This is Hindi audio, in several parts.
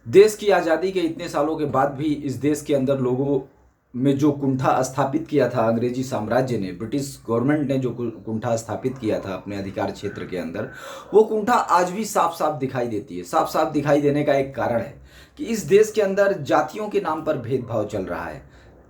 देश की आज़ादी के इतने सालों के बाद भी इस देश के अंदर लोगों में जो कुंठा स्थापित किया था अंग्रेजी साम्राज्य ने, ब्रिटिश गवर्नमेंट ने जो कुंठा स्थापित किया था अपने अधिकार क्षेत्र के अंदर, वो कुंठा आज भी साफ साफ दिखाई देती है। साफ साफ दिखाई देने का एक कारण है कि इस देश के अंदर जातियों के नाम पर भेदभाव चल रहा है।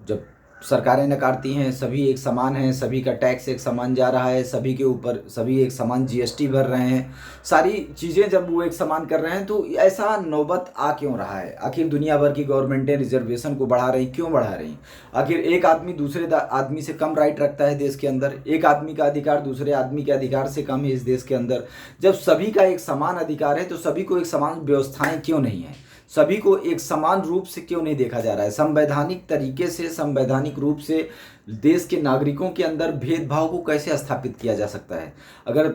जब सरकारें नकारती हैं सभी एक समान हैं, सभी का टैक्स एक समान जा रहा है, सभी के ऊपर सभी एक समान जीएसटी भर रहे हैं, सारी चीज़ें जब वो एक समान कर रहे हैं, तो ऐसा नौबत आ क्यों रहा है? आखिर दुनिया भर की गवर्नमेंटें रिजर्वेशन को बढ़ा रही, क्यों बढ़ा रही? आखिर एक आदमी दूसरे आदमी से कम राइट रखता है देश के अंदर? एक आदमी का अधिकार दूसरे आदमी के अधिकार से कम है इस देश के अंदर? जब सभी का एक समान अधिकार है तो सभी को एक समान व्यवस्थाएं क्यों नहीं है? सभी को एक समान रूप से क्यों नहीं देखा जा रहा है? संवैधानिक तरीके से, संवैधानिक रूप से देश के नागरिकों के अंदर भेदभाव को कैसे स्थापित किया जा सकता है? अगर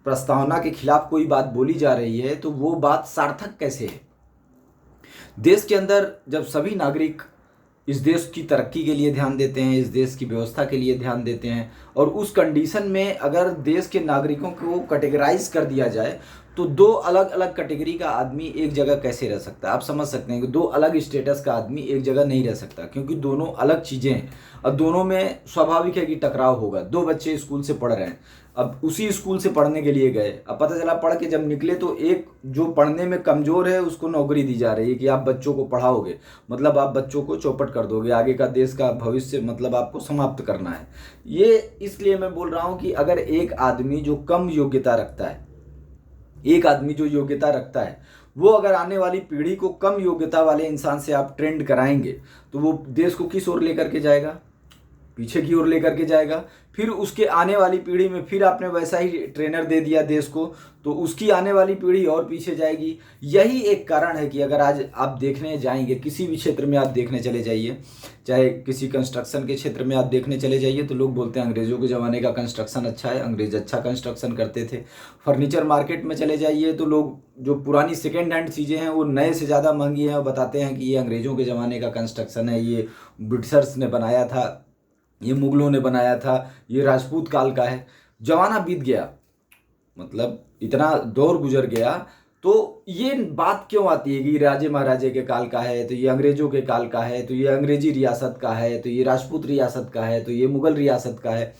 प्रस्तावना के खिलाफ कोई बात बोली जा रही है तो वो बात सार्थक कैसे है? देश के अंदर जब सभी नागरिक इस देश की तरक्की के लिए ध्यान देते हैं, इस देश की व्यवस्था के लिए ध्यान देते हैं, और उस कंडीशन में अगर देश के नागरिकों को कैटेगराइज कर दिया जाए तो दो अलग अलग कैटेगरी का आदमी एक जगह कैसे रह सकता है? आप समझ सकते हैं कि दो अलग स्टेटस का आदमी एक जगह नहीं रह सकता, क्योंकि दोनों अलग चीज़ें हैं और दोनों में स्वाभाविक है कि टकराव होगा। दो बच्चे स्कूल से पढ़ रहे हैं, अब उसी स्कूल से पढ़ने के लिए गए, अब पता चला पढ़ के जब निकले तो एक जो पढ़ने में कमज़ोर है उसको नौकरी दी जा रही है कि आप बच्चों को पढ़ाओगे, मतलब आप बच्चों को चौपट कर दोगे, आगे का देश का भविष्य मतलब आपको समाप्त करना है। ये इसलिए मैं बोल रहा हूँ कि अगर एक आदमी जो कम योग्यता रखता है, एक आदमी जो योग्यता रखता है, वो अगर आने वाली पीढ़ी को कम योग्यता वाले इंसान से आप ट्रेंड कराएंगे तो वो देश को किस ओर लेकर के जाएगा? पीछे की ओर लेकर के जाएगा। फिर उसके आने वाली पीढ़ी में फिर आपने वैसा ही ट्रेनर दे दिया देश को, तो उसकी आने वाली पीढ़ी और पीछे जाएगी। यही एक कारण है कि अगर आज आप देखने जाएंगे, किसी भी क्षेत्र में आप देखने चले जाइए, चाहे किसी कंस्ट्रक्शन के क्षेत्र में आप देखने चले जाइए, तो लोग बोलते हैं अंग्रेज़ों के ज़माने का कंस्ट्रक्शन अच्छा है, अंग्रेज़ अच्छा कंस्ट्रक्शन करते थे। फर्नीचर मार्केट में चले जाइए तो लोग जो पुरानी सेकेंड हैंड चीज़ें हैं वो नए से ज़्यादा महंगी हैं और बताते हैं कि ये अंग्रेज़ों के ज़माने का कंस्ट्रक्शन है, ये ब्रिटिशर्स ने बनाया था, ये मुगलों ने बनाया था, ये राजपूत काल का है। जमाना बीत गया, मतलब इतना दौर गुजर गया, तो ये बात क्यों आती है कि राजे महाराजे के काल का है, तो ये अंग्रेजों के काल का है, तो ये अंग्रेजी रियासत का है, तो ये राजपूत रियासत का है, तो ये मुगल रियासत का है।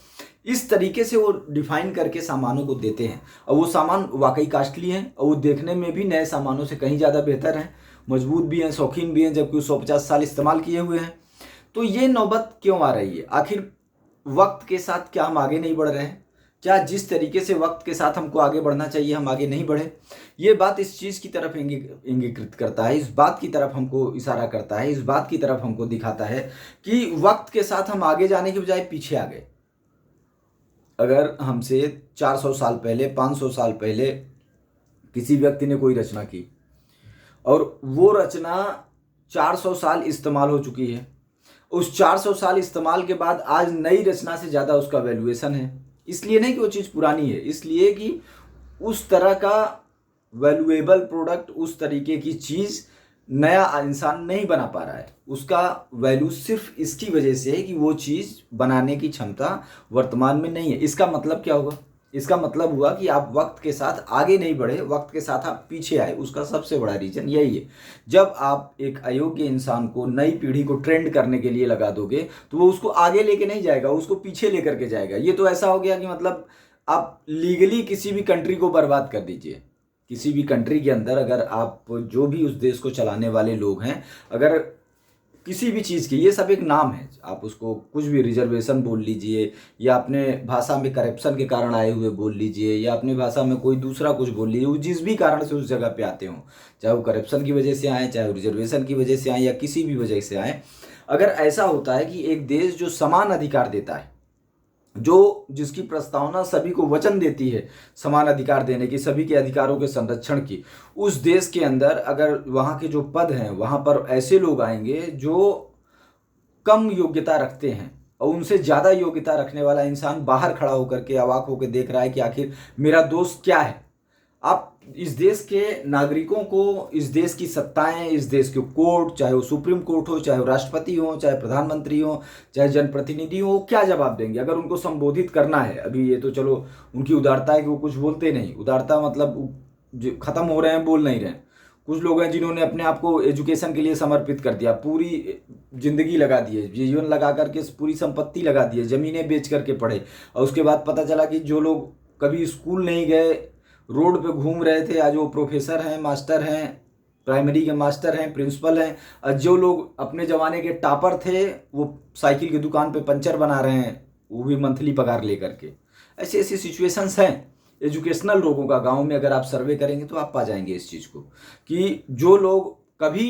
इस तरीके से वो डिफाइन करके सामानों को देते हैं, और वो सामान वाकई कास्टली हैं और वो देखने में भी नए सामानों से कहीं ज़्यादा बेहतर हैं, मजबूत भी हैं, शौकीन भी हैं, जबकि 150 साल इस्तेमाल किए हुए हैं। तो ये नौबत क्यों आ रही है? आखिर वक्त के साथ क्या हम आगे नहीं बढ़ रहे हैं? क्या जिस तरीके से वक्त के साथ हमको आगे बढ़ना चाहिए हम आगे नहीं बढ़े? ये बात इस चीज़ की तरफ इंगित करता है, इस बात की तरफ हमको इशारा करता है, इस बात की तरफ हमको दिखाता है कि वक्त के साथ हम आगे जाने की बजाय पीछे आ गए। अगर हमसे 400 साल पहले, 500 साल पहले किसी व्यक्ति ने कोई रचना की और वो रचना 400 साल इस्तेमाल हो चुकी है, उस 400 साल इस्तेमाल के बाद आज नई रचना से ज़्यादा उसका वैल्यूएशन है। इसलिए नहीं कि वो चीज़ पुरानी है, इसलिए कि उस तरह का वैल्यूएबल प्रोडक्ट, उस तरीके की चीज़ नया इंसान नहीं बना पा रहा है। उसका वैल्यू सिर्फ इसकी वजह से है कि वो चीज़ बनाने की क्षमता वर्तमान में नहीं है। इसका मतलब क्या होगा? इसका मतलब हुआ कि आप वक्त के साथ आगे नहीं बढ़े, वक्त के साथ आप पीछे आए। उसका सबसे बड़ा रीज़न यही है। जब आप एक अयोग्य इंसान को, नई पीढ़ी को ट्रेंड करने के लिए लगा दोगे तो वो उसको आगे लेके नहीं जाएगा, उसको पीछे लेकर के जाएगा। ये तो ऐसा हो गया कि मतलब आप लीगली किसी भी कंट्री को बर्बाद कर दीजिए। किसी भी कंट्री के अंदर अगर आप, जो भी उस देश को चलाने वाले लोग हैं, अगर किसी भी चीज़ की, ये सब एक नाम है, आप उसको कुछ भी रिजर्वेशन बोल लीजिए, या अपने भाषा में करप्शन के कारण आए हुए बोल लीजिए, या अपनी भाषा में कोई दूसरा कुछ बोल लीजिए, वो जिस भी कारण से उस जगह पे आते हों, चाहे वो करप्शन की वजह से आए, चाहे वो रिजर्वेशन की वजह से आए, या किसी भी वजह से आए। अगर ऐसा होता है कि एक देश जो समान अधिकार देता है, जो जिसकी प्रस्तावना सभी को वचन देती है समान अधिकार देने की, सभी के अधिकारों के संरक्षण की, उस देश के अंदर अगर वहाँ के जो पद हैं वहाँ पर ऐसे लोग आएंगे जो कम योग्यता रखते हैं और उनसे ज़्यादा योग्यता रखने वाला इंसान बाहर खड़ा होकर के अवाक होकर देख रहा है कि आखिर मेरा दोस्त क्या है। आप इस देश के नागरिकों को, इस देश की सत्ताएं, इस देश के कोर्ट, चाहे वो सुप्रीम कोर्ट हो, चाहे वो राष्ट्रपति हो, चाहे प्रधानमंत्री हो, चाहे जनप्रतिनिधि हो, क्या जवाब देंगे अगर उनको संबोधित करना है? अभी ये तो चलो उनकी उदारता है कि वो कुछ बोलते नहीं, उदारता मतलब जो खत्म हो रहे हैं, बोल नहीं रहे हैं, कुछ लोग हैं जिन्होंने अपने आप को एजुकेशन के लिए समर्पित कर दिया, पूरी जिंदगी लगा दी है, जीवन लगा करके पूरी संपत्ति लगा दी है, ज़मीनें बेच करके पढ़े। और उसके बाद पता चला कि जो लोग कभी स्कूल नहीं गए, रोड पे घूम रहे थे, आज वो प्रोफेसर हैं, मास्टर हैं, प्राइमरी के मास्टर हैं, प्रिंसिपल हैं। और जो लोग अपने ज़माने के टॉपर थे वो साइकिल की दुकान पे पंचर बना रहे हैं, वो भी मंथली पगार लेकर के। ऐसी ऐसी सिचुएशंस हैं एजुकेशनल लोगों का। गांव में अगर आप सर्वे करेंगे तो आप पा जाएंगे इस चीज़ को कि जो लोग कभी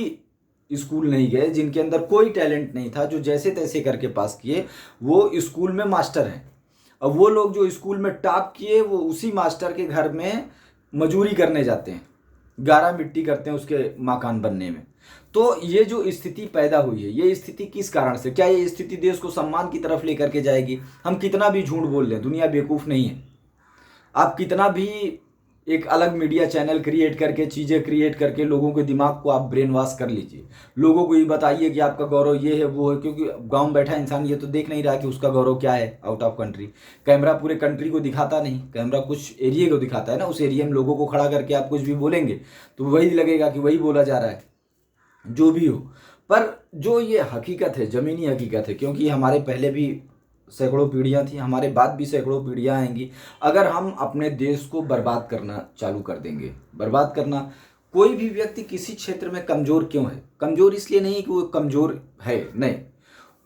स्कूल नहीं गए, जिनके अंदर कोई टैलेंट नहीं था, जो जैसे तैसे करके पास किए, वो स्कूल में मास्टर हैं। अब वो लोग जो स्कूल में टॉप किए, वो उसी मास्टर के घर में मजूरी करने जाते हैं, गारा मिट्टी करते हैं उसके मकान बनने में। तो ये जो स्थिति पैदा हुई है, ये स्थिति किस कारण से? क्या ये स्थिति देश को सम्मान की तरफ लेकर के जाएगी? हम कितना भी झूठ बोल लें, दुनिया बेवकूफ़ नहीं है। आप कितना भी एक अलग मीडिया चैनल क्रिएट करके, चीज़ें क्रिएट करके लोगों के दिमाग को आप ब्रेन वॉश कर लीजिए, लोगों को ये बताइए कि आपका गौरव ये है वो है, क्योंकि गांव में बैठा इंसान ये तो देख नहीं रहा कि उसका गौरव क्या है आउट ऑफ कंट्री। कैमरा पूरे कंट्री को दिखाता नहीं, कैमरा कुछ एरिया को दिखाता है ना। उस एरिया में लोगों को खड़ा करके आप कुछ भी बोलेंगे तो वही लगेगा कि वही बोला जा रहा है, जो भी हो। पर जो ये हकीकत है, ज़मीनी हकीकत है, क्योंकि हमारे पहले भी सैकड़ों पीढ़ियाँ थी, हमारे बाद भी सैकड़ों पीढ़ियाँ आएंगी। अगर हम अपने देश को बर्बाद करना चालू कर देंगे, बर्बाद करना, कोई भी व्यक्ति किसी क्षेत्र में कमज़ोर क्यों है? कमज़ोर इसलिए नहीं कि वो कमज़ोर है, नहीं,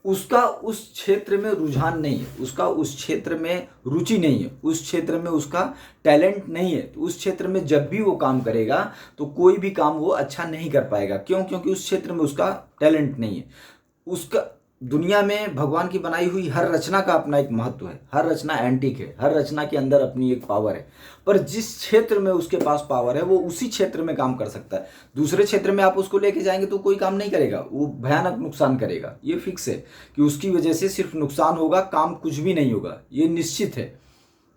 उसका उस क्षेत्र में रुझान नहीं है, उसका उस क्षेत्र में रुचि नहीं है, उस क्षेत्र में उसका टैलेंट नहीं है। तो उस क्षेत्र में जब भी वो काम करेगा तो कोई भी काम वो अच्छा नहीं कर पाएगा। क्यों? क्योंकि उस क्षेत्र में उसका टैलेंट नहीं है। उसका दुनिया में भगवान की बनाई हुई हर रचना का अपना एक महत्व है, हर रचना एंटीक है, हर रचना के अंदर अपनी एक पावर है। पर जिस क्षेत्र में उसके पास पावर है वो उसी क्षेत्र में काम कर सकता है। दूसरे क्षेत्र में आप उसको लेके जाएंगे तो कोई काम नहीं करेगा, वो भयानक नुकसान करेगा। ये फिक्स है कि उसकी वजह से सिर्फ नुकसान होगा, काम कुछ भी नहीं होगा, ये निश्चित है।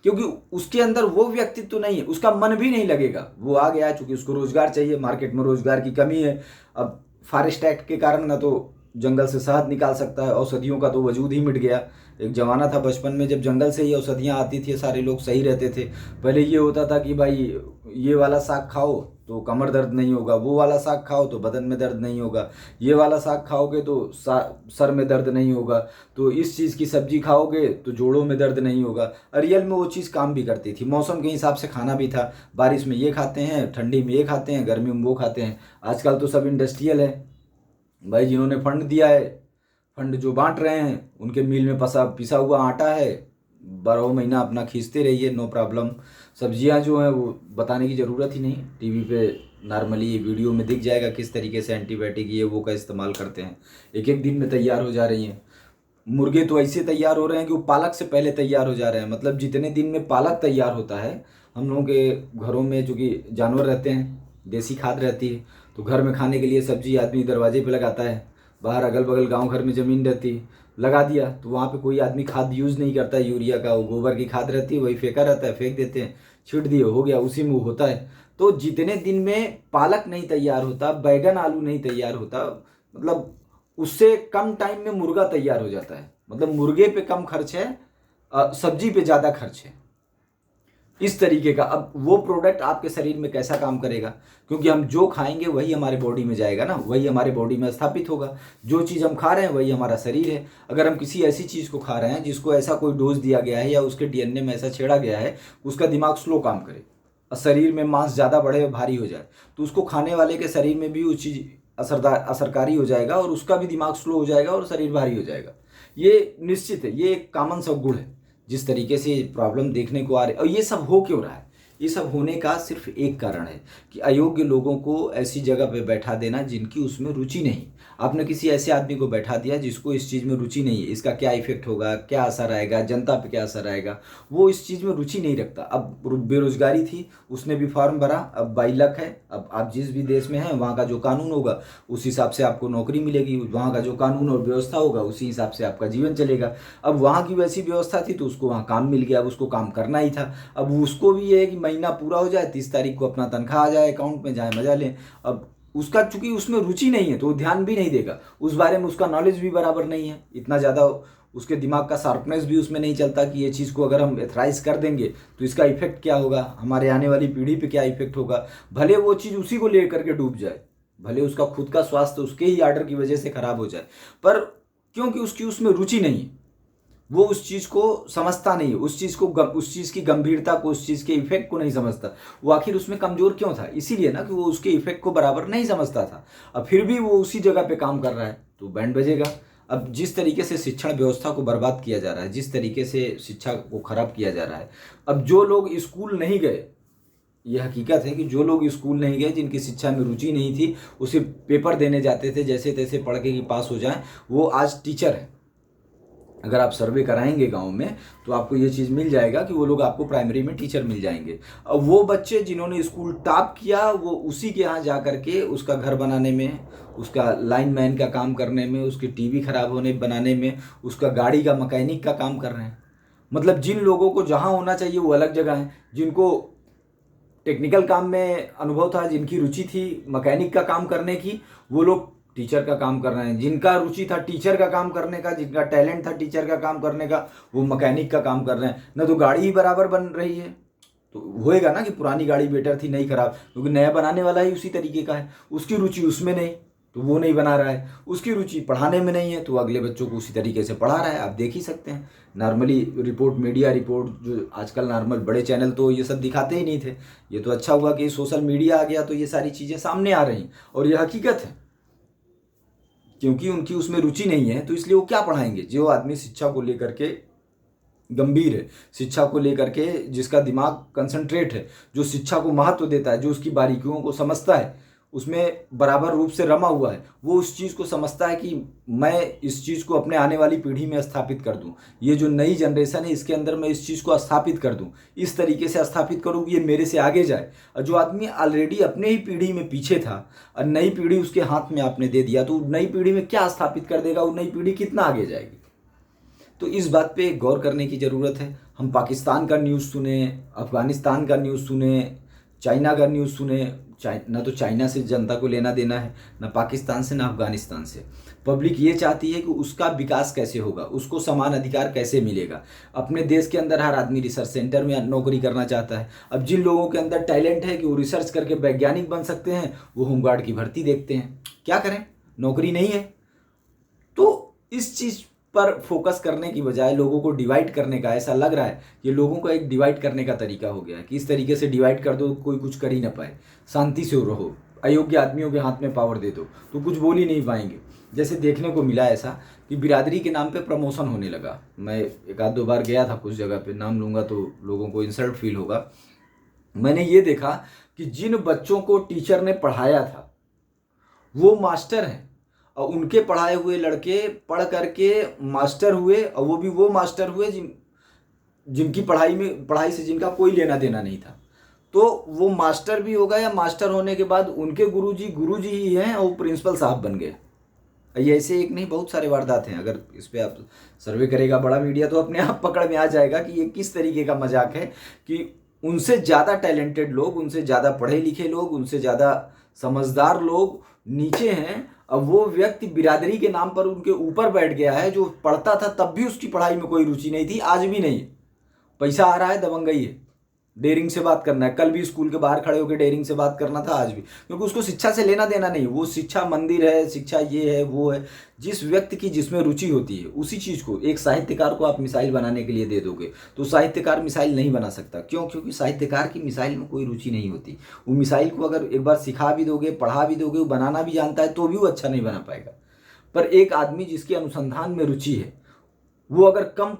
क्योंकि उसके अंदर वो व्यक्तित्व तो नहीं है, उसका मन भी नहीं लगेगा। वो आ गया चूंकि उसको रोजगार चाहिए, मार्केट में रोजगार की कमी है। अब फॉरेस्ट एक्ट के कारण ना तो जंगल से शहद निकाल सकता है, औषधियों का तो वजूद ही मिट गया। एक ज़माना था बचपन में जब जंगल से ही औषधियाँ आती थी, सारे लोग सही रहते थे। पहले ये होता था कि भाई ये वाला साग खाओ तो कमर दर्द नहीं होगा, वो वाला साग खाओ तो बदन में दर्द नहीं होगा, ये वाला साग खाओगे तो सर में दर्द नहीं होगा, तो इस चीज़ की सब्जी खाओगे तो जोड़ों में दर्द नहीं होगा। रियल में वो चीज़ काम भी करती थी, मौसम के हिसाब से खाना भी था। बारिश में ये खाते हैं, ठंडी में ये खाते हैं, गर्मी में वो खाते हैं। आजकल तो सब इंडस्ट्रियल है भाई, जिन्होंने फंड दिया है, फंड जो बांट रहे हैं, उनके मिल में पिसा हुआ आटा है, 12 महीना अपना खींचते रहिए, नो प्रॉब्लम। सब्जियां जो हैं वो बताने की ज़रूरत ही नहीं, टीवी पे नॉर्मली वीडियो में दिख जाएगा किस तरीके से एंटीबायोटिक ये वो का इस्तेमाल करते हैं। एक एक दिन में तैयार हो जा रही हैं। मुर्गे तो ऐसे तैयार हो रहे हैं कि वो पालक से पहले तैयार हो जा रहे हैं। मतलब जितने दिन में पालक तैयार होता है, हम लोगों के घरों में चूँकि जानवर रहते हैं, देसी खाद रहती है, तो घर में खाने के लिए सब्जी आदमी दरवाजे पे लगाता है। बाहर अगल बगल गांव घर में ज़मीन रहती है, लगा दिया तो वहाँ पे कोई आदमी खाद यूज़ नहीं करता है यूरिया का, वो गोबर की खाद रहती है, वही फेंका रहता है, फेंक देते हैं, छीट दिए, हो गया, उसी में होता है। तो जितने दिन में पालक नहीं तैयार होता, बैगन आलू नहीं तैयार होता, मतलब उससे कम टाइम में मुर्गा तैयार हो जाता है। मतलब मुर्गे पे कम खर्च है, सब्जी पे ज़्यादा खर्च है, इस तरीके का। अब वो प्रोडक्ट आपके शरीर में कैसा काम करेगा? क्योंकि हम जो खाएंगे वही हमारे बॉडी में जाएगा ना, वही हमारे बॉडी में स्थापित होगा। जो चीज़ हम खा रहे हैं वही हमारा शरीर है। अगर हम किसी ऐसी चीज़ को खा रहे हैं जिसको ऐसा कोई डोज दिया गया है या उसके डीएनए में ऐसा छेड़ा गया है, उसका दिमाग स्लो काम करे और शरीर में मांस ज़्यादा बढ़े और भारी हो जाए, तो उसको खाने वाले के शरीर में भी वो चीज़ असरकारी हो जाएगा और उसका भी दिमाग स्लो हो जाएगा और शरीर भारी हो जाएगा। ये निश्चित है, ये एक कॉमन सा गुण है। जिस तरीके से प्रॉब्लम देखने को आ रही है, और ये सब हो क्यों रहा है? ये सब होने का सिर्फ एक कारण है कि अयोग्य लोगों को ऐसी जगह पे बैठा देना जिनकी उसमें रुचि नहीं। आपने किसी ऐसे आदमी को बैठा दिया जिसको इस चीज़ में रुचि नहीं है, इसका क्या इफेक्ट होगा, क्या असर आएगा, जनता पे क्या असर आएगा, वो इस चीज़ में रुचि नहीं रखता। अब बेरोजगारी थी, उसने भी फॉर्म भरा, अब 22 लाख है। अब आप जिस भी देश में हैं वहाँ का जो कानून होगा उस हिसाब से आपको नौकरी मिलेगी, वहाँ का जो कानून और व्यवस्था होगा उसी हिसाब से आपका जीवन चलेगा। अब वहाँ की वैसी व्यवस्था थी तो उसको वहाँ काम मिल गया, अब उसको काम करना ही था। अब उसको भी ये है कि महीना पूरा हो जाए, 30 तारीख को अपना तनख्वाह आ जाए अकाउंट में, जाए मजा लें। अब उसका चूंकि उसमें रुचि नहीं है तो वो ध्यान भी नहीं देगा, उस बारे में उसका नॉलेज भी बराबर नहीं है, इतना ज़्यादा उसके दिमाग का शार्पनेस भी उसमें नहीं चलता कि ये चीज़ को अगर हम एथराइज कर देंगे तो इसका इफेक्ट क्या होगा, हमारे आने वाली पीढ़ी पे क्या इफेक्ट होगा। भले वो चीज़ उसी को लेकर के डूब जाए, भले उसका खुद का स्वास्थ्य उसके ही आर्डर की वजह से खराब हो जाए, पर क्योंकि उसकी उसमें रुचि नहीं है, वो उस चीज़ को समझता नहीं है, उस चीज़ को उस चीज़ की गंभीरता को, उस चीज़ के इफेक्ट को नहीं समझता। वो आखिर उसमें कमज़ोर क्यों था? इसीलिए ना कि वो उसके इफेक्ट को बराबर नहीं समझता था। अब फिर भी वो उसी जगह पे काम कर रहा है तो बैंड बजेगा। अब जिस तरीके से शिक्षण व्यवस्था को बर्बाद किया जा रहा है, जिस तरीके से शिक्षा को खराब किया जा रहा है, अब जो लोग स्कूल नहीं गए, ये हकीकत है कि जो लोग स्कूल नहीं गए, जिनकी शिक्षा में रुचि नहीं थी, उसे पेपर देने जाते थे जैसे तैसे पढ़ के कि पास हो जाएं, वो आज टीचर हैं। अगर आप सर्वे कराएंगे गांव में तो आपको ये चीज़ मिल जाएगा कि वो लोग आपको प्राइमरी में टीचर मिल जाएंगे। अब वो बच्चे जिन्होंने स्कूल टॉप किया, वो उसी के यहाँ जा करके उसका घर बनाने में, उसका लाइनमैन का काम करने में, उसकी टीवी खराब होने बनाने में, उसका गाड़ी का मैकेनिक का काम कर रहे हैं। मतलब जिन लोगों को जहाँ होना चाहिए वो अलग जगह है, जिनको टेक्निकल काम में अनुभव था, जिनकी रुचि थी मैकेनिक का काम करने की, वो लोग टीचर का काम कर रहे हैं। जिनका रुचि था टीचर का काम करने का, जिनका टैलेंट था टीचर का काम करने का, वो मैकेनिक का काम कर रहे हैं। न तो गाड़ी ही बराबर बन रही है, तो होएगा ना कि पुरानी गाड़ी बेटर थी, नहीं खराब, क्योंकि नया बनाने वाला ही उसी तरीके का है। उसकी रुचि उसमें नहीं तो वो नहीं बना रहा है, उसकी रुचि पढ़ाने में नहीं है तो अगले बच्चों को उसी तरीके से पढ़ा रहा है। आप देख ही सकते हैं नॉर्मली रिपोर्ट, मीडिया रिपोर्ट, जो आजकल नॉर्मल बड़े चैनल तो ये सब दिखाते ही नहीं थे। ये तो अच्छा हुआ कि सोशल मीडिया आ गया तो ये सारी चीज़ें सामने आ रही और ये हकीकत है। क्योंकि उनकी उसमें रुचि नहीं है तो इसलिए वो क्या पढ़ाएंगे। जो आदमी शिक्षा को लेकर के गंभीर है, शिक्षा को लेकर के जिसका दिमाग कंसंट्रेट है, जो शिक्षा को महत्व देता है, जो उसकी बारीकियों को समझता है, उसमें बराबर रूप से रमा हुआ है, वो उस चीज़ को समझता है कि मैं इस चीज़ को अपने आने वाली पीढ़ी में स्थापित कर दूं। ये जो नई जनरेशन है इसके अंदर मैं इस चीज़ को स्थापित कर दूं, इस तरीके से स्थापित करूं कि ये मेरे से आगे जाए। और जो आदमी ऑलरेडी अपने ही पीढ़ी में पीछे था और नई पीढ़ी उसके हाथ में आपने दे दिया, तो नई पीढ़ी में क्या स्थापित कर देगा, वो नई पीढ़ी कितना आगे जाएगी। तो इस बात पे गौर करने की ज़रूरत है। हम पाकिस्तान का न्यूज़ सुने, अफ़गानिस्तान का न्यूज़ सुने, चाइना का न्यूज़ सुने, ना तो चाइना से जनता को लेना देना है, ना पाकिस्तान से, ना अफ़गानिस्तान से। पब्लिक ये चाहती है कि उसका विकास कैसे होगा, उसको समान अधिकार कैसे मिलेगा। अपने देश के अंदर हर आदमी रिसर्च सेंटर में नौकरी करना चाहता है। अब जिन लोगों के अंदर टैलेंट है कि वो रिसर्च करके वैज्ञानिक बन सकते हैं, वो होमगार्ड की भर्ती देखते हैं। क्या करें, नौकरी नहीं है। तो इस चीज़ पर फोकस करने की बजाय लोगों को डिवाइड करने का, ऐसा लग रहा है कि लोगों को एक डिवाइड करने का तरीका हो गया है कि इस तरीके से डिवाइड कर दो कोई कुछ कर ही ना पाए, शांति से रहो, अयोग्य आदमियों के हाथ में पावर दे दो तो कुछ बोल ही नहीं पाएंगे। जैसे देखने को मिला ऐसा कि बिरादरी के नाम पे प्रमोशन होने लगा। मैं एक आध दो बार गया था कुछ जगह पे, नाम लूँगा तो लोगों को इंसल्ट फील होगा। मैंने ये देखा कि जिन बच्चों को टीचर ने पढ़ाया था वो मास्टर हैं और उनके पढ़ाए हुए लड़के पढ़ करके मास्टर हुए, और वो भी वो मास्टर हुए जिनकी पढ़ाई से जिनका कोई लेना देना नहीं था। तो वो मास्टर भी हो गए, या मास्टर होने के बाद उनके गुरुजी ही हैं और प्रिंसिपल साहब बन गए। ये ऐसे एक नहीं बहुत सारे वारदात हैं। अगर इस पर आप सर्वे करेगा बड़ा मीडिया तो अपने आप पकड़ में आ जाएगा कि ये किस तरीके का मजाक है कि उनसे ज़्यादा टैलेंटेड लोग, उनसे ज़्यादा पढ़े लिखे लोग, उनसे ज़्यादा समझदार लोग नीचे हैं। अब वो व्यक्ति बिरादरी के नाम पर उनके ऊपर बैठ गया है, जो पढ़ता था तब भी उसकी पढ़ाई में कोई रुचि नहीं थी, आज भी नहीं है। पैसा आ रहा है, दबंगई है, डेयरिंग से बात करना है। कल भी स्कूल के बाहर खड़े होकर डेयरिंग से बात करना था, आज भी, क्योंकि उसको शिक्षा से लेना देना नहीं। वो शिक्षा मंदिर है, शिक्षा ये है वो है। जिस व्यक्ति की जिसमें रुचि होती है उसी चीज़ को, एक साहित्यकार को आप मिसाइल बनाने के लिए दे दोगे तो साहित्यकार मिसाइल नहीं बना सकता। क्यों? क्योंकि साहित्यकार की मिसाइल में कोई रुचि नहीं होती। वो मिसाइल को अगर एक बार सिखा भी दोगे, पढ़ा भी दोगे, वो बनाना भी जानता है तो भी वो अच्छा नहीं बना पाएगा। पर एक आदमी जिसके अनुसंधान में रुचि है, वो अगर कम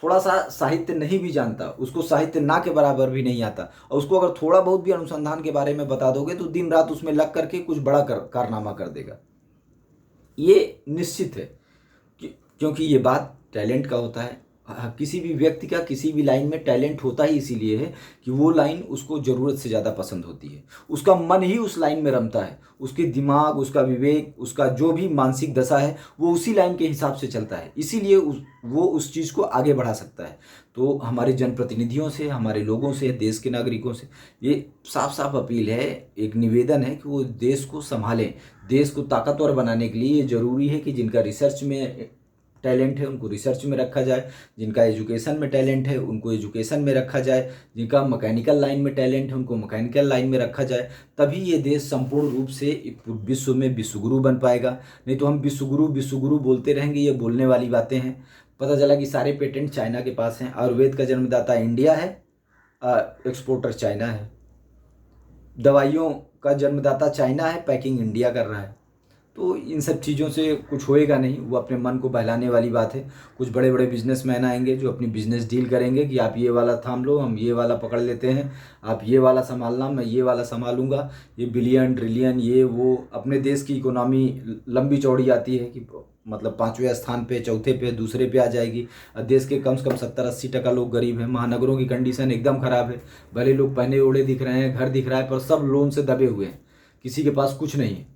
थोड़ा सा साहित्य नहीं भी जानता, उसको साहित्य ना के बराबर भी नहीं आता, और उसको अगर थोड़ा बहुत भी अनुसंधान के बारे में बता दोगे तो दिन रात उसमें लग करके कुछ बड़ा कारनामा कर देगा। ये निश्चित है क्योंकि ये बात टैलेंट का होता है। किसी भी व्यक्ति का किसी भी लाइन में टैलेंट होता ही इसीलिए है कि वो लाइन उसको ज़रूरत से ज़्यादा पसंद होती है, उसका मन ही उस लाइन में रमता है, उसके दिमाग, उसका विवेक, उसका जो भी मानसिक दशा है वो उसी लाइन के हिसाब से चलता है, इसीलिए वो उस चीज़ को आगे बढ़ा सकता है। तो हमारे जनप्रतिनिधियों से, हमारे लोगों से, देश के नागरिकों से ये साफ साफ अपील है, एक निवेदन है कि वो देश को संभालें। देश को ताकतवर बनाने के लिए ये ज़रूरी है कि जिनका रिसर्च में टैलेंट है उनको रिसर्च में रखा जाए, जिनका एजुकेशन में टैलेंट है उनको एजुकेशन में रखा जाए, जिनका मैकेनिकल लाइन में टैलेंट है उनको मैकेनिकल लाइन में रखा जाए। तभी ये देश संपूर्ण रूप से विश्व में विश्वगुरु बन पाएगा। नहीं तो हम विश्वगुरु विश्वगुरु बोलते रहेंगे, ये बोलने वाली बातें हैं। पता चला कि सारे पेटेंट चाइना के पास हैं। आयुर्वेद का जन्मदाता इंडिया है, एक्सपोर्टर चाइना है। दवाइयों का जन्मदाता चाइना है, पैकिंग इंडिया कर रहा है। तो इन सब चीज़ों से कुछ होएगा नहीं, वो अपने मन को बहलाने वाली बात है। कुछ बड़े बड़े बिजनेसमैन आएंगे जो अपनी बिजनेस डील करेंगे कि आप ये वाला थाम लो, हम ये वाला पकड़ लेते हैं, आप ये वाला संभालना, मैं ये वाला संभालूंगा। ये बिलियन ट्रिलियन ये वो, अपने देश की इकोनॉमी लंबी चौड़ी आती है कि मतलब 5वें स्थान पे, चौथे पे, दूसरे पे आ जाएगी। देश के कम से कम 70-80% लोग गरीब हैं। महानगरों की कंडीशन एकदम ख़राब है। भले लोग पहने ओढ़े दिख रहे हैं, घर दिख रहा है, पर सब लोन से दबे हुए हैं, किसी के पास कुछ नहीं है।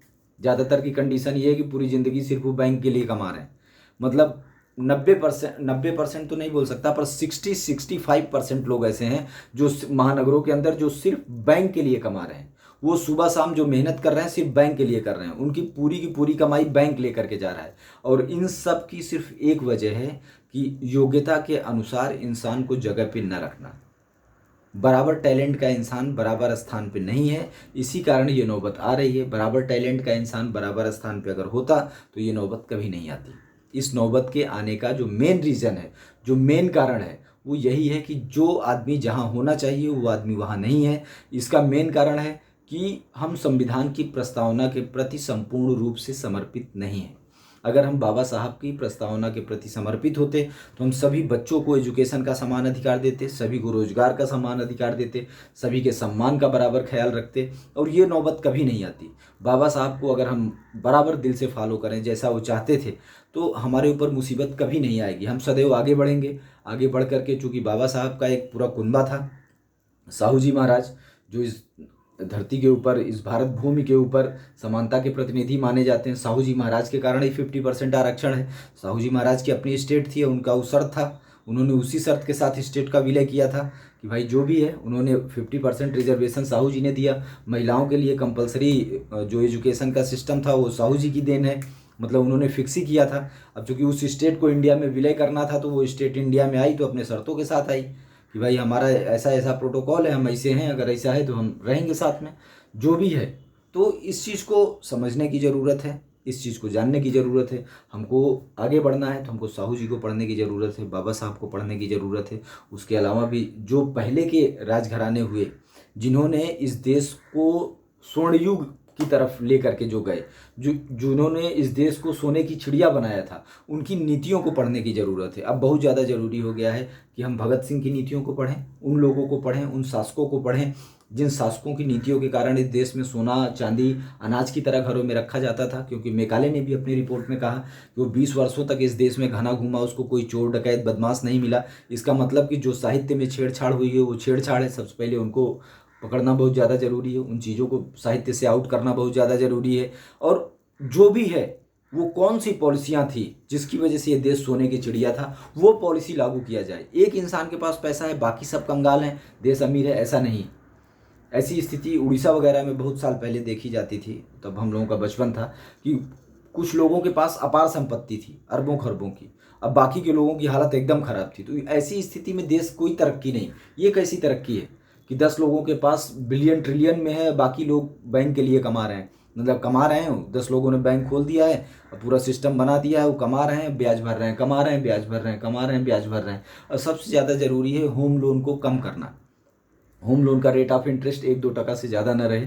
ज़्यादातर की कंडीशन ये है कि पूरी ज़िंदगी सिर्फ वो बैंक के लिए कमा रहे हैं। मतलब 90% तो नहीं बोल सकता, पर 60-65% लोग ऐसे हैं जो महानगरों के अंदर जो सिर्फ बैंक के लिए कमा रहे हैं। वो सुबह शाम जो मेहनत कर रहे हैं सिर्फ बैंक के लिए कर रहे हैं, उनकी पूरी की पूरी कमाई बैंक लेकर के जा रहा है। और इन सब की सिर्फ एक वजह है कि योग्यता के अनुसार इंसान को जगह पे न रखना। बराबर टैलेंट का इंसान बराबर स्थान पे नहीं है, इसी कारण ये नौबत आ रही है। बराबर टैलेंट का इंसान बराबर स्थान पे अगर होता तो ये नौबत कभी नहीं आती। इस नौबत के आने का जो मेन रीज़न है, जो मेन कारण है, वो यही है कि जो आदमी जहाँ होना चाहिए वो आदमी वहाँ नहीं है। इसका मेन कारण है कि हम संविधान की प्रस्तावना के प्रति संपूर्ण रूप से समर्पित नहीं हैं। अगर हम बाबा साहब की प्रस्तावना के प्रति समर्पित होते तो हम सभी बच्चों को एजुकेशन का समान अधिकार देते, सभी को रोजगार का समान अधिकार देते, सभी के सम्मान का बराबर ख्याल रखते, और ये नौबत कभी नहीं आती। बाबा साहब को अगर हम बराबर दिल से फॉलो करें जैसा वो चाहते थे, तो हमारे ऊपर मुसीबत कभी नहीं आएगी। हम सदैव आगे बढ़ेंगे। आगे बढ़ करके, चूँकि बाबा साहब का एक पूरा कुनबा था, साहू जी महाराज जो इस धरती के ऊपर, इस भारत भूमि के ऊपर समानता के प्रतिनिधि माने जाते हैं। साहू जी महाराज के कारण ही 50% आरक्षण है। साहू जी महाराज की अपनी स्टेट थी, उनका वो शर्त था, उन्होंने उसी शर्त के साथ स्टेट का विलय किया था कि भाई जो भी है, उन्होंने 50% रिजर्वेशन साहू जी ने दिया। महिलाओं के लिए कंपलसरी जो एजुकेशन का सिस्टम था वो साहू जी की देन है, मतलब उन्होंने फिक्स ही किया था। अब चूँकि उस स्टेट को इंडिया में विलय करना था, तो वो स्टेट इंडिया में आई तो अपने शर्तों के साथ आई कि भाई हमारा ऐसा ऐसा प्रोटोकॉल है, हम ऐसे हैं, अगर ऐसा है तो हम रहेंगे साथ में, जो भी है। तो इस चीज़ को समझने की ज़रूरत है, इस चीज़ को जानने की ज़रूरत है। हमको आगे बढ़ना है तो हमको साहू जी को पढ़ने की ज़रूरत है, बाबा साहब को पढ़ने की ज़रूरत है। उसके अलावा भी जो पहले के राजघराने हुए, जिन्होंने इस देश को स्वर्ण युग की तरफ ले करके जो गए, जिन्होंने इस देश को सोने की चिड़िया बनाया था, उनकी नीतियों को पढ़ने की ज़रूरत है। अब बहुत ज़्यादा ज़रूरी हो गया है कि हम भगत सिंह की नीतियों को पढ़ें, उन लोगों को पढ़ें, उन शासकों को पढ़ें जिन शासकों की नीतियों के कारण इस देश में सोना चांदी अनाज की तरह घरों में रखा जाता था। क्योंकि मेकाले ने भी अपनी रिपोर्ट में कहा कि वो 20 वर्षों तक इस देश में घना घूमा, उसको कोई चोर डकैत बदमाश नहीं मिला। इसका मतलब कि जो साहित्य में छेड़छाड़ हुई है वो छेड़छाड़ है। सबसे पहले उनको पकड़ना बहुत ज़्यादा ज़रूरी है, उन चीज़ों को साहित्य से आउट करना बहुत ज़्यादा ज़रूरी है। और जो भी है, वो कौन सी पॉलिसियाँ थी जिसकी वजह से ये देश सोने की चिड़िया था, वो पॉलिसी लागू किया जाए। एक इंसान के पास पैसा है, बाकी सब कंगाल हैं, देश अमीर है, ऐसा नहीं। ऐसी स्थिति उड़ीसा वगैरह में बहुत साल पहले देखी जाती थी, तब हम लोगों का बचपन था, कि कुछ लोगों के पास अपार संपत्ति थी, अरबों खरबों की, अब बाकी के लोगों की हालत एकदम ख़राब थी। तो ऐसी स्थिति में देश कोई तरक्की नहीं। ये कैसी तरक्की है कि 10 लोगों के पास बिलियन ट्रिलियन में है, बाकी लोग बैंक के लिए कमा रहे हैं। मतलब कमा रहे हैं, 10 लोगों ने बैंक खोल दिया है, पूरा सिस्टम बना दिया है, वो कमा रहे हैं, ब्याज भर रहे हैं, कमा रहे हैं, ब्याज भर रहे हैं, कमा रहे हैं, ब्याज भर रहे हैं। और सबसे ज़्यादा ज़रूरी है होम लोन को कम करना। होम लोन का रेट ऑफ इंटरेस्ट 1-2% से ज़्यादा न रहे।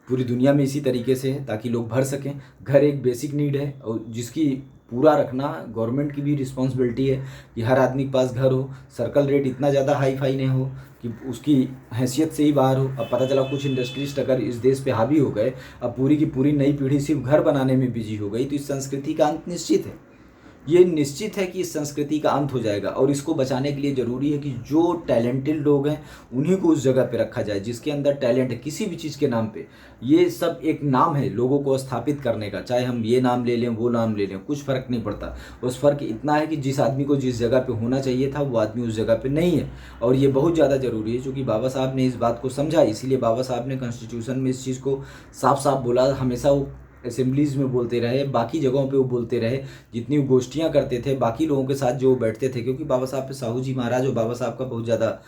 पूरी दुनिया में इसी तरीके से है ताकि लोग भर सकें। घर एक बेसिक नीड है और जिसकी पूरा रखना गवर्नमेंट की भी रिस्पॉन्सिबिलिटी है कि हर आदमी के पास घर हो। सर्कल रेट इतना ज़्यादा हाई फाई नहीं हो कि उसकी हैसियत से ही बाहर हो। अब पता चला कुछ इंडस्ट्रीज अगर इस देश पे हावी हो गए, अब पूरी की पूरी नई पीढ़ी सिर्फ घर बनाने में बिजी हो गई, तो इस संस्कृति का अंत निश्चित है। ये निश्चित है कि इस संस्कृति का अंत हो जाएगा। और इसको बचाने के लिए ज़रूरी है कि जो टैलेंटेड लोग हैं उन्हीं को उस जगह पे रखा जाए जिसके अंदर टैलेंट है, किसी भी चीज़ के नाम पे। ये सब एक नाम है लोगों को स्थापित करने का, चाहे हम ये नाम ले लें, वो नाम ले लें, कुछ फ़र्क नहीं पड़ता। बस फ़र्क इतना है कि जिस आदमी को जिस जगह पे होना चाहिए था वो आदमी उस जगह पे नहीं है। और ये बहुत ज़्यादा ज़रूरी है, क्योंकि बाबा साहब ने इस बात को समझा, इसीलिए बाबा साहब ने कॉन्स्टिट्यूशन में इस चीज़ को साफ साफ बोला। हमेशा वो असेंबलीज़ में बोलते रहे, बाकी जगहों पे वो बोलते रहे, जितनी वो गोष्ठियाँ करते थे, बाकी लोगों के साथ जो वो बैठते थे, क्योंकि बाबा साहब साहू जी महाराज और बाबा साहब का बहुत ज़्यादा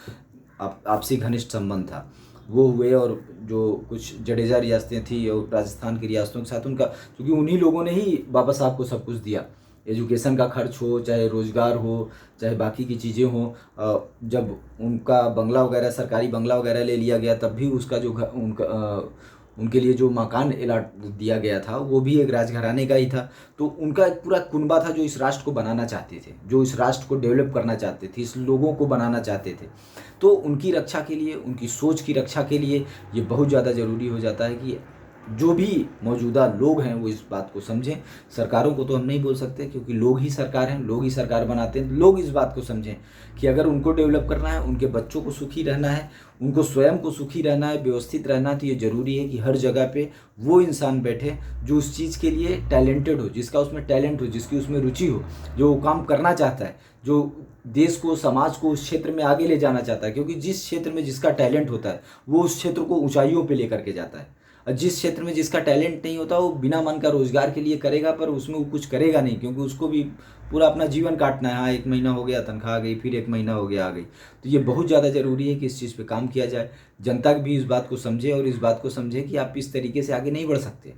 आपसी घनिष्ठ संबंध था, वो हुए। और जो कुछ जडेजा रियासतें थी और राजस्थान की रियासतों के साथ उनका, क्योंकि उन्हीं लोगों ने ही बाबा साहब को सब कुछ दिया, एजुकेशन का खर्च हो, चाहे रोज़गार हो, चाहे बाकी की चीज़ें हों। जब उनका बंगला वगैरह, सरकारी बंगला वगैरह ले लिया गया, तब भी उसका जो उनके लिए जो मकान अलाट दिया गया था वो भी एक राजघराने का ही था। तो उनका एक पूरा कुनबा था जो इस राष्ट्र को बनाना चाहते थे, जो इस राष्ट्र को डेवलप करना चाहते थे, इस लोगों को बनाना चाहते थे। तो उनकी रक्षा के लिए, उनकी सोच की रक्षा के लिए ये बहुत ज़्यादा ज़रूरी हो जाता है कि जो भी मौजूदा लोग हैं वो इस बात को समझें। सरकारों को तो हम नहीं बोल सकते, क्योंकि लोग ही सरकार हैं, लोग ही सरकार बनाते हैं। लोग इस बात को समझें कि अगर उनको डेवलप करना है, उनके बच्चों को सुखी रहना है, उनको स्वयं को सुखी रहना है, व्यवस्थित रहना है, तो ये ज़रूरी है कि हर जगह पे वो इंसान बैठे जो उस चीज़ के लिए टैलेंटेड हो, जिसका उसमें टैलेंट हो, जिसकी उसमें रुचि हो, जो वो काम करना चाहता है, जो देश को, समाज को उस क्षेत्र में आगे ले जाना चाहता है। क्योंकि जिस क्षेत्र में जिसका टैलेंट होता है वो उस क्षेत्र को ऊंचाइयों पे लेकर के जाता है, और जिस क्षेत्र में जिसका टैलेंट नहीं होता वो बिना मन का रोजगार के लिए करेगा, पर उसमें वो कुछ करेगा नहीं, क्योंकि उसको भी पूरा अपना जीवन काटना है। हाँ, 1 महीना हो गया तनख्वाह आ गई, फिर 1 महीना हो गया आ गई। तो ये बहुत ज़्यादा ज़रूरी है कि इस चीज़ पे काम किया जाए, जनता भी इस बात को समझे और इस बात को समझे कि आप इस तरीके से आगे नहीं बढ़ सकते।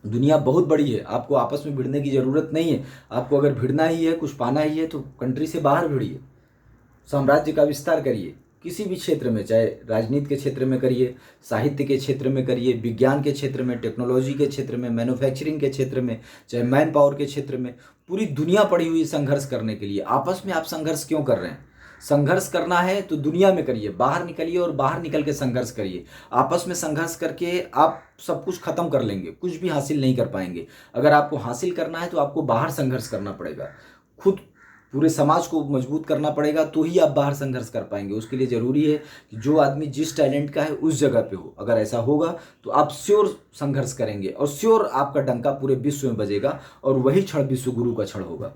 दुनिया बहुत बड़ी है, आपको आपस में भिड़ने की ज़रूरत नहीं है। आपको अगर भिड़ना ही है, कुछ पाना ही है, तो कंट्री से बाहर भिड़िए, साम्राज्य का विस्तार करिए, किसी भी क्षेत्र में, चाहे राजनीति के क्षेत्र में करिए, साहित्य के क्षेत्र में करिए, विज्ञान के क्षेत्र में, टेक्नोलॉजी के क्षेत्र में, मैन्युफैक्चरिंग के क्षेत्र में, चाहे मैन पावर के क्षेत्र में। पूरी दुनिया पड़ी हुई संघर्ष करने के लिए। आपस में आप संघर्ष क्यों कर रहे हैं? संघर्ष करना है तो दुनिया में करिए, बाहर निकलिए और बाहर निकल के संघर्ष करिए। आपस में संघर्ष करके आप सब कुछ खत्म कर लेंगे, कुछ भी हासिल नहीं कर पाएंगे। अगर आपको हासिल करना है तो आपको बाहर संघर्ष करना पड़ेगा, खुद पूरे समाज को मजबूत करना पड़ेगा, तो ही आप बाहर संघर्ष कर पाएंगे। उसके लिए ज़रूरी है कि जो आदमी जिस टैलेंट का है उस जगह पे हो। अगर ऐसा होगा तो आप श्योर संघर्ष करेंगे और श्योर आपका डंका पूरे विश्व में बजेगा, और वही क्षण विश्व गुरु का क्षण होगा।